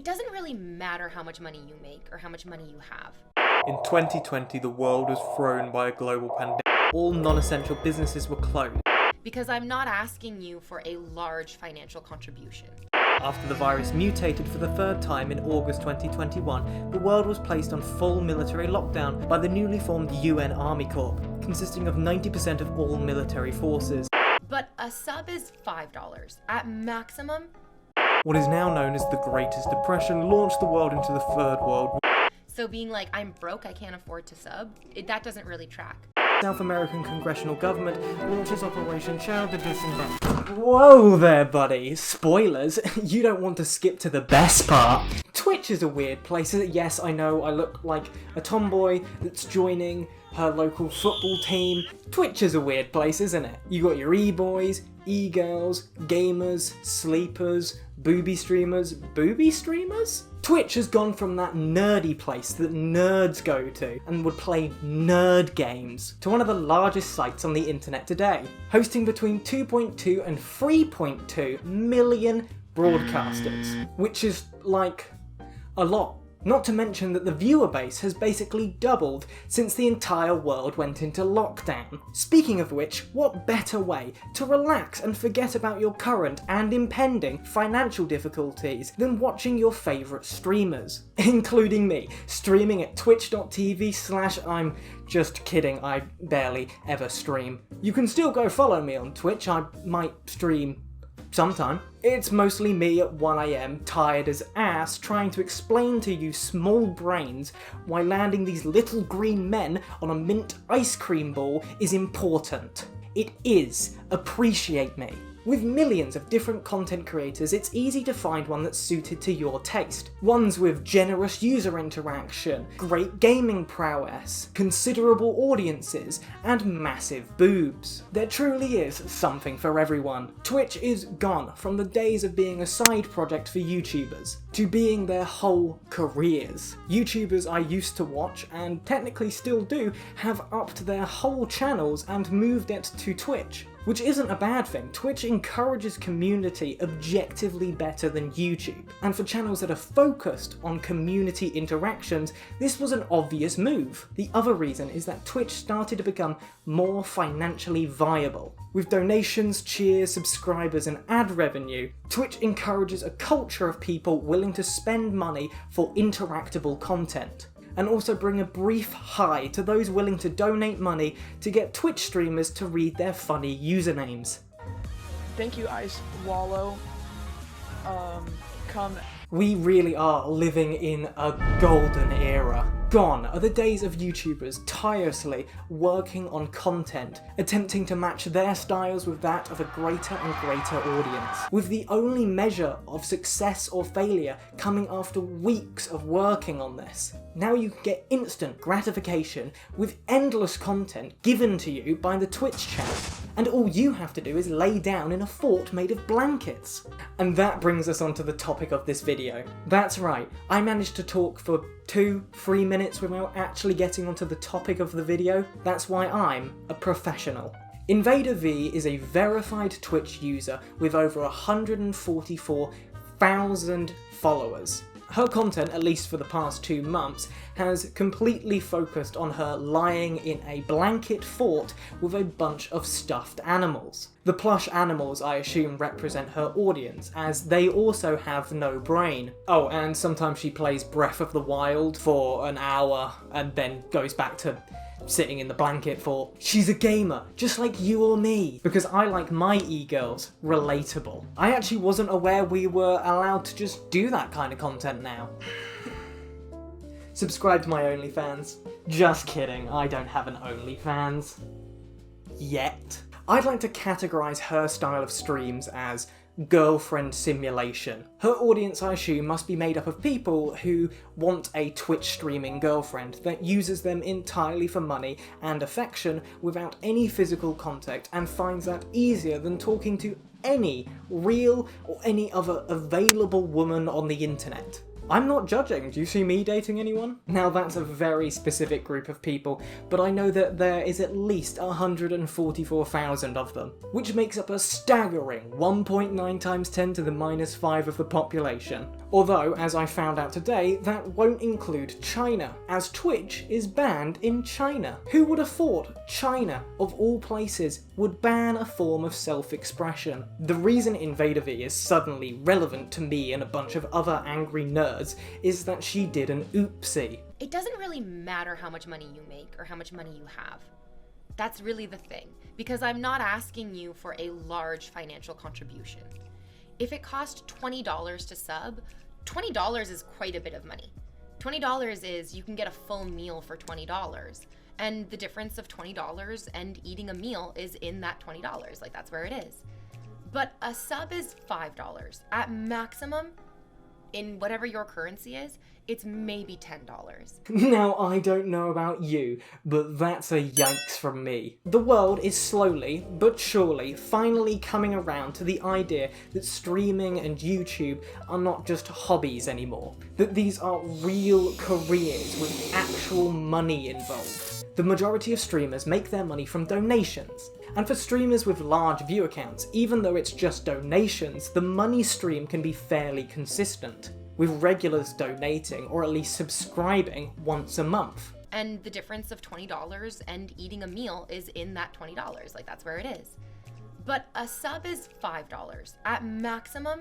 it doesn't really matter how much money you make or how much money you have. In 2020, the world was thrown by a global pandemic. All non-essential businesses were closed. Because I'm not asking you for a large financial contribution. After the virus mutated for the third time in August 2021, the world was placed on full military lockdown by the newly formed UN Army Corps, consisting of 90% of all military forces. But a sub is $5. At maximum. What is now known as the Greatest Depression launched the world into the Third World War. So being like, I'm broke, I can't afford to sub, that doesn't really track. South American congressional government launches Operation Child the Disenfranchised. Whoa there, buddy. Spoilers. You don't want to skip to the best part. Twitch is a weird place. Yes, I know, I look like a tomboy that's joining her local football team. Twitch is a weird place, isn't it? You got your e-boys, e-girls, gamers, sleepers, booby streamers. Booby streamers? Twitch has gone from that nerdy place that nerds go to and would play nerd games to one of the largest sites on the internet today, hosting between 2.2 and 3.2 million broadcasters, which is like a lot. Not to mention that the viewer base has basically doubled since the entire world went into lockdown. Speaking of which, what better way to relax and forget about your current and impending financial difficulties than watching your favourite streamers, including me, streaming at twitch.tv/ I'm just kidding, I barely ever stream. You can still go follow me on Twitch, I might stream sometime. It's mostly me at 1 AM, tired as ass, trying to explain to you small brains why landing these little green men on a mint ice cream ball is important. It is. Appreciate me. With millions of different content creators, it's easy to find one that's suited to your taste. Ones with generous user interaction, great gaming prowess, considerable audiences, and massive boobs. There truly is something for everyone. Twitch is gone from the days of being a side project for YouTubers to being their whole careers. YouTubers I used to watch, and technically still do, have upped their whole channels and moved it to Twitch. Which isn't a bad thing. Twitch encourages community objectively better than YouTube. And for channels that are focused on community interactions, this was an obvious move. The other reason is that Twitch started to become more financially viable. With donations, cheers, subscribers, and ad revenue, Twitch encourages a culture of people willing to spend money for interactable content, and also bring a brief hi to those willing to donate money to get Twitch streamers to read their funny usernames. Thank you, Ice Wallow. We really are living in a golden era. Gone are the days of YouTubers tirelessly working on content, attempting to match their styles with that of a greater and greater audience, with the only measure of success or failure coming after weeks of working on this. Now you can get instant gratification with endless content given to you by the Twitch chat, and all you have to do is lay down in a fort made of blankets. And that brings us on to the topic of this video. That's right, I managed to talk for 2-3 minutes without actually getting onto the topic of the video. That's why I'm a professional. InvaderVie is a verified Twitch user with over 144,000 followers. Her content, at least for the past 2 months, has completely focused on her lying in a blanket fort with a bunch of stuffed animals. The plush animals, I assume, represent her audience, as they also have no brain. Oh, and sometimes she plays Breath of the Wild for an hour and then goes back to sitting in the blanket fort. She's a gamer, just like you or me, because I like my e-girls relatable. I actually wasn't aware we were allowed to just do that kind of content now. Subscribe to my OnlyFans. Just kidding, I don't have an OnlyFans. Yet. I'd like to categorise her style of streams as girlfriend simulation. Her audience, I assume, must be made up of people who want a Twitch streaming girlfriend that uses them entirely for money and affection without any physical contact, and finds that easier than talking to any real or any other available woman on the internet. I'm not judging. Do you see me dating anyone? Now that's a very specific group of people, but I know that there is at least 144,000 of them, which makes up a staggering 1.9 times 10 to the minus 5 of the population. Although, as I found out today, that won't include China, as Twitch is banned in China. Who would have thought China, of all places, would ban a form of self-expression? The reason InvaderVie is suddenly relevant to me and a bunch of other angry nerds is that she did an oopsie. It doesn't really matter how much money you make or how much money you have. That's really the thing, because I'm not asking you for a large financial contribution. If it cost $20 to sub, $20 is quite a bit of money. $20 is you can get a full meal for $20. And the difference of $20 and eating a meal is in that $20. Like, that's where it is. But a sub is $5. At maximum, in whatever your currency is, it's maybe $10. Now, I don't know about you, but that's a yikes from me. The world is slowly, but surely, finally coming around to the idea that streaming and YouTube are not just hobbies anymore. That these are real careers with actual money involved. The majority of streamers make their money from donations. And for streamers with large view accounts, even though it's just donations, the money stream can be fairly consistent, with regulars donating or at least subscribing once a month. And the difference of $20 and eating a meal is in that $20. Like, that's where it is. But a sub is $5. At maximum,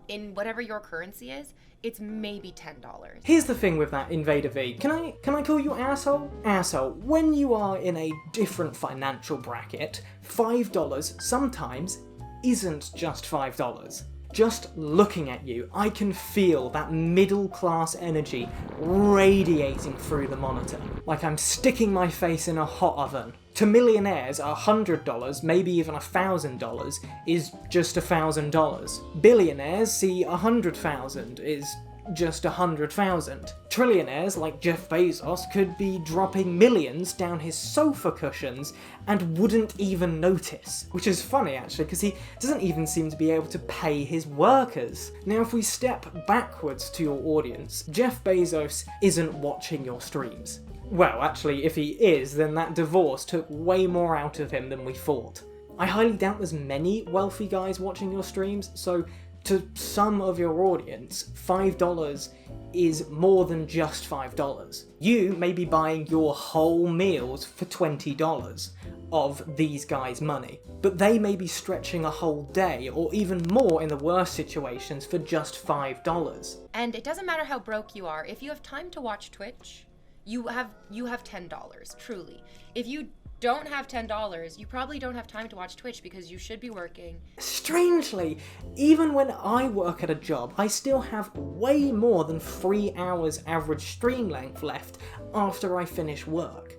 in whatever your currency is, it's maybe $10. Here's the thing with that, InvaderVie. Can I call you asshole? Asshole, when you are in a different financial bracket, $5 sometimes isn't just $5. Just looking at you, I can feel that middle-class energy radiating through the monitor, like I'm sticking my face in a hot oven. To millionaires, $100, maybe even $1,000, is just $1,000. Billionaires see 100,000 is just 100,000. Trillionaires like Jeff Bezos could be dropping millions down his sofa cushions and wouldn't even notice. Which is funny actually, because he doesn't even seem to be able to pay his workers. Now if we step backwards to your audience, Jeff Bezos isn't watching your streams. Well, actually, if he is, then that divorce took way more out of him than we thought. I highly doubt there's many wealthy guys watching your streams, so to some of your audience, $5 is more than just $5. You may be buying your whole meals for $20 of these guys' money, but they may be stretching a whole day, or even more in the worst situations, for just $5. And it doesn't matter how broke you are, if you have time to watch Twitch, you have $10, truly. If you don't have $10, you probably don't have time to watch Twitch because you should be working. Strangely, even when I work at a job, I still have way more than 3 hours average stream length left after I finish work.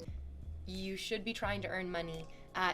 You should be trying to earn money.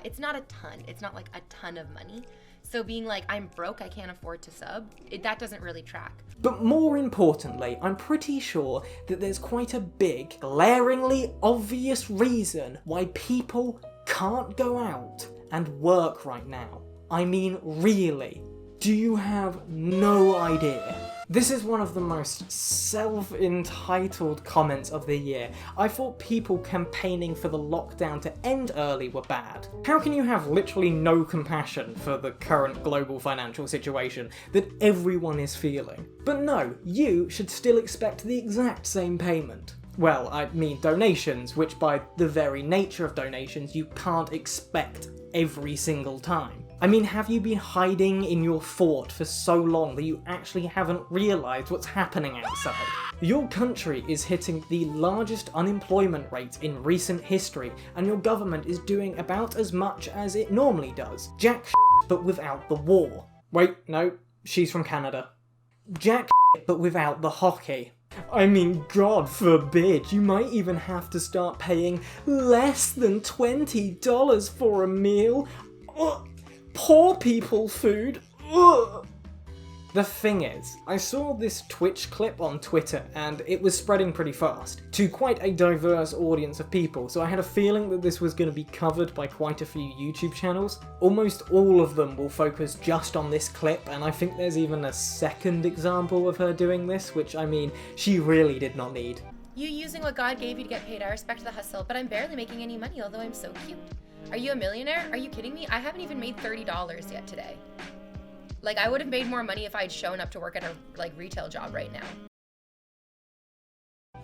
It's not a ton. It's not like a ton of money. So being like, I'm broke, I can't afford to sub, that doesn't really track. But more importantly, I'm pretty sure that there's quite a big, glaringly obvious reason why people can't go out and work right now. I mean, really. Do you have no idea? This is one of the most self-entitled comments of the year. I thought people campaigning for the lockdown to end early were bad. How can you have literally no compassion for the current global financial situation that everyone is feeling? But no, you should still expect the exact same payment. Well, I mean donations, which by the very nature of donations you can't expect every single time. I mean, have you been hiding in your fort for so long that you actually haven't realised what's happening outside? Your country is hitting the largest unemployment rate in recent history, and your government is doing about as much as it normally does. Jack but without the war. Wait, no, she's from Canada. Jack but without the hockey. I mean, God forbid, you might even have to start paying less than $20 for a meal. Poor people food. Ugh. The thing is, I saw this Twitch clip on Twitter and it was spreading pretty fast to quite a diverse audience of people, so I had a feeling that this was going to be covered by quite a few YouTube channels. Almost all of them will focus just on this clip, and I think there's even a second example of her doing this, which I mean, she really did not need. You using what God gave you to get paid, I respect the hustle, but I'm barely making any money, although I'm so cute. Are you a millionaire? Are you kidding me? I haven't even made $30 yet today. Like, I would have made more money if I'd shown up to work at a, like, retail job right now.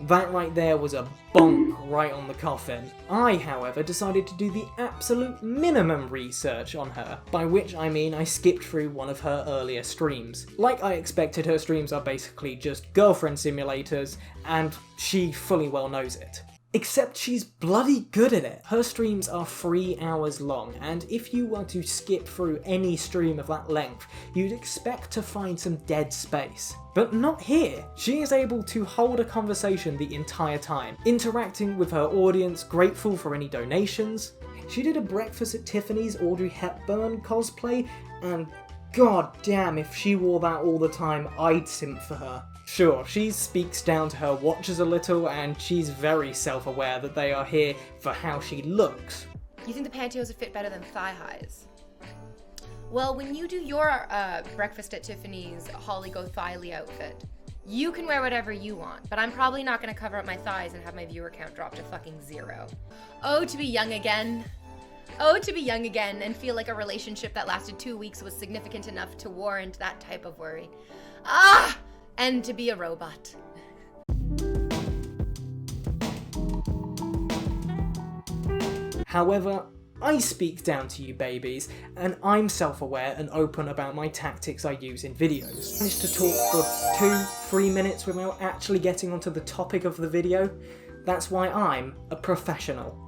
That right there was a bonk right on the coffin. I, however, decided to do the absolute minimum research on her, by which I mean I skipped through one of her earlier streams. Like I expected, her streams are basically just girlfriend simulators, and she fully well knows it. Except she's bloody good at it. Her streams are 3 hours long, and if you were to skip through any stream of that length, you'd expect to find some dead space. But not here. She is able to hold a conversation the entire time, interacting with her audience, grateful for any donations. She did a Breakfast at Tiffany's Audrey Hepburn cosplay, and god damn, if she wore that all the time, I'd simp for her. Sure, she speaks down to her watchers a little, and she's very self-aware that they are here for how she looks. You think the pantyhose would fit better than thigh highs? Well, when you do your Breakfast at Tiffany's Holly Go Thighley outfit, you can wear whatever you want, but I'm probably not going to cover up my thighs and have my viewer count drop to fucking 0. Oh, to be young again. Oh, to be young again and feel like a relationship that lasted 2 weeks was significant enough to warrant that type of worry. Ah! And to be a robot. However, I speak down to you babies, and I'm self-aware and open about my tactics I use in videos. I managed to talk for 2-3 minutes without actually getting onto the topic of the video. That's why I'm a professional.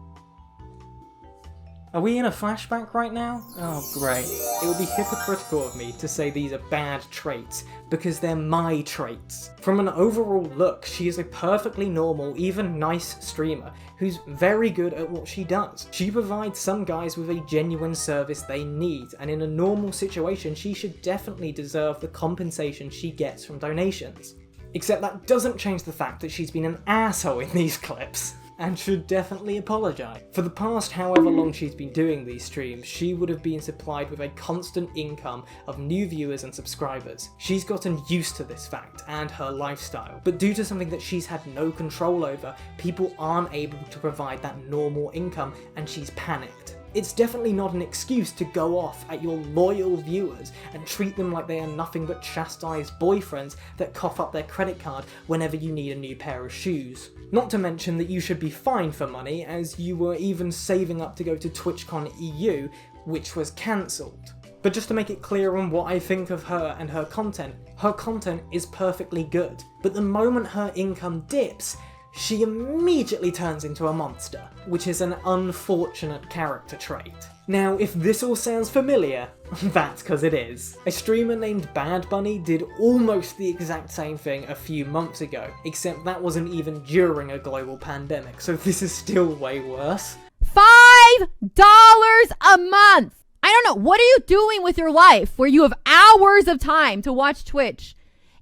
Are we in a flashback right now? Oh great. It would be hypocritical of me to say these are bad traits, because they're my traits. From an overall look, she is a perfectly normal, even nice streamer who's very good at what she does. She provides some guys with a genuine service they need, and in a normal situation she should definitely deserve the compensation she gets from donations. Except that doesn't change the fact that she's been an asshole in these clips, and should definitely apologise. For the past however long she's been doing these streams, she would have been supplied with a constant income of new viewers and subscribers. She's gotten used to this fact and her lifestyle, but due to something that she's had no control over, people aren't able to provide that normal income and she's panicked. It's definitely not an excuse to go off at your loyal viewers and treat them like they are nothing but chastised boyfriends that cough up their credit card whenever you need a new pair of shoes. Not to mention that you should be fined for money, as you were even saving up to go to TwitchCon EU, which was cancelled. But just to make it clear on what I think of her and her content is perfectly good. But the moment her income dips, she immediately turns into a monster, which is an unfortunate character trait. Now, if this all sounds familiar, that's because it is. A streamer named Badbunny did almost the exact same thing a few months ago, except that wasn't even during a global pandemic, so this is still way worse. $5 a month! I don't know, what are you doing with your life where you have hours of time to watch Twitch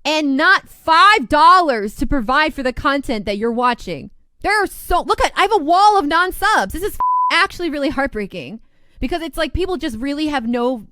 and not $5 to provide for the content that you're watching? There are look at, I have a wall of non-subs. This is actually really heartbreaking because it's like people just really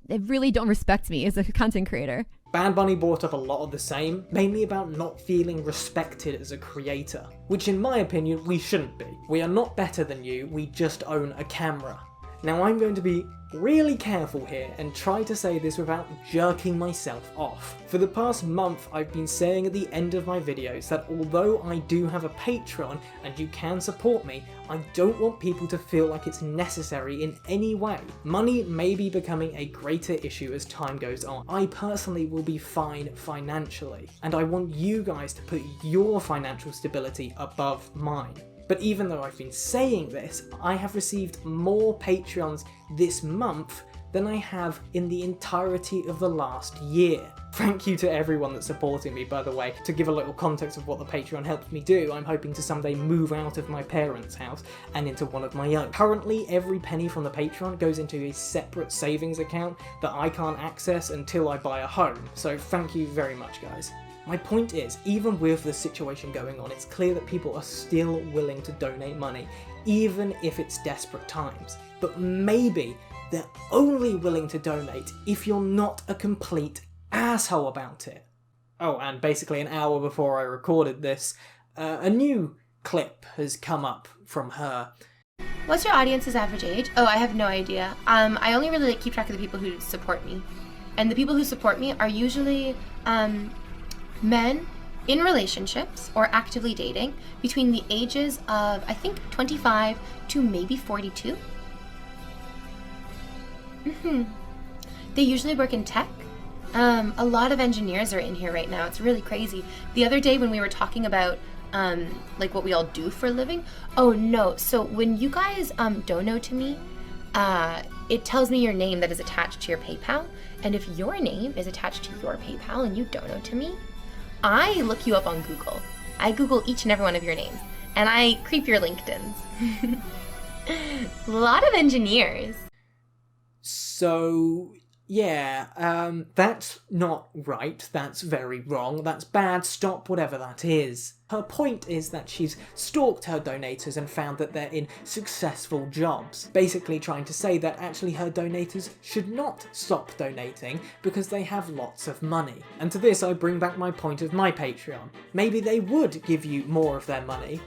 they really don't respect me as a content creator. Badbunny brought up a lot of the same, mainly about not feeling respected as a creator, which in my opinion we shouldn't be. We are not better than you, we just own a camera. Now I'm going to be really careful here and try to say this without jerking myself off. For the past month I've been saying at the end of my videos that although I do have a Patreon and you can support me, I don't want people to feel like it's necessary in any way. Money may be becoming a greater issue as time goes on. I personally will be fine financially, and I want you guys to put your financial stability above mine. But even though I've been saying this, I have received more Patreons this month than I have in the entirety of the last year. Thank you to everyone that's supporting me, by the way. To give a little context of what the Patreon helps me do, I'm hoping to someday move out of my parents' house and into one of my own. Currently, every penny from the Patreon goes into a separate savings account that I can't access until I buy a home, so thank you very much, guys. My point is, even with the situation going on, it's clear that people are still willing to donate money, even if it's desperate times. But maybe they're only willing to donate if you're not a complete asshole about it. Oh, and basically an hour before I recorded this, a new clip has come up from her. What's your audience's average age? Oh, I have no idea. I only really keep track of the people who support me. And the people who support me are usually men in relationships or actively dating between the ages of, I think, 25 to maybe 42. They usually work in tech. A lot of engineers are in here right now. It's really crazy. The other day when we were talking about like what we all do for a living. Oh no, so when you guys dono to me, it tells me your name that is attached to your PayPal. And if your name is attached to your PayPal and you dono to me, I look you up on Google. I Google each and every one of your names. And I creep your LinkedIns. A lot of engineers. So, yeah, that's not right, that's very wrong, that's bad, stop whatever that is. Her point is that she's stalked her donators and found that they're in successful jobs, basically trying to say that actually her donators should not stop donating because they have lots of money. And to this I bring back my point of my Patreon. Maybe they would give you more of their money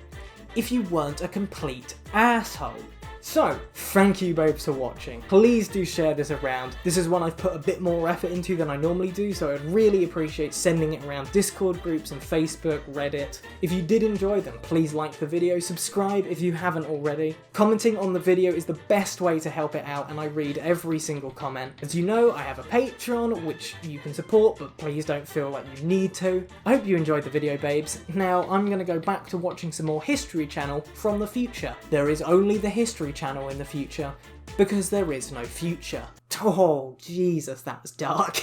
if you weren't a complete asshole. So, thank you both for watching. Please do share this around. This is one I've put a bit more effort into than I normally do, so I'd really appreciate sending it around Discord groups and Facebook, Reddit. If you did enjoy them, please like the video, subscribe if you haven't already. Commenting on the video is the best way to help it out, and I read every single comment. As you know, I have a Patreon, which you can support, but please don't feel like you need to. I hope you enjoyed the video, babes. Now, I'm gonna go back to watching some more History Channel from the future. There is only the History Channel in the future, because there is no future. Oh, Jesus, that was dark.